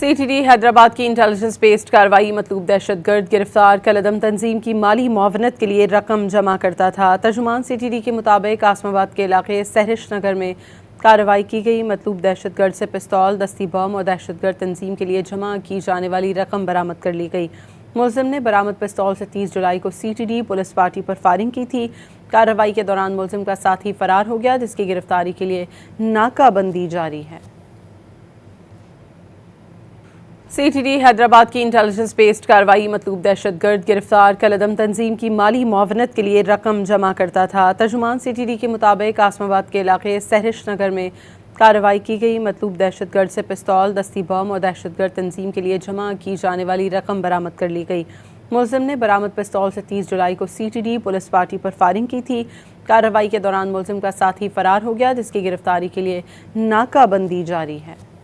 CTD Hyderabad کی intelligence based کارروائی مطلوب دہشت گرد گرفتار کالعدم تنظیم کی مالی معاونت کے لیے رقم جمع کرتا تھا۔ ترجمان CTD کے مطابق عاصم آباد کے علاقے سہرش نگر میں کارروائی کی گئی۔ مطلوب دہشت گرد سے پستول، دستی بم اور دہشت گرد تنظیم کے لیے جمع کی جانے والی رقم برآمد کر لی گئی۔ ملزم نے برآمد پستول سے 30 جولائی کو CTD پولیس پارٹی پر فائرنگ کی تھی۔ کارروائی کے دوران ملزم کا ساتھی فرار ہو گیا، جس کی گرفتاری کے لیے ناکہ بندی جاری ہے۔ CTD حیدرآباد کی انٹیلیجنس بیسڈ کارروائی مطلوب دہشت گرد گرفتار کالعدم تنظیم کی مالی معاونت کے لیے رقم جمع کرتا تھا۔ ترجمان CTD کے مطابق عاصم آباد کے علاقے سہرش نگر میں کارروائی کی گئی۔ مطلوب دہشت گرد سے پستول، دستی بم اور دہشت گرد تنظیم کے لیے جمع کی جانے والی رقم برآمد کر لی گئی۔ ملزم نے برآمد پستول سے 30 جولائی کو CTD پولیس پارٹی پر فائرنگ کی تھی۔ کارروائی کے دوران ملزم کا ساتھی فرار ہو گیا، جس کی گرفتاری کے لیے ناکہ بندی جاری ہے۔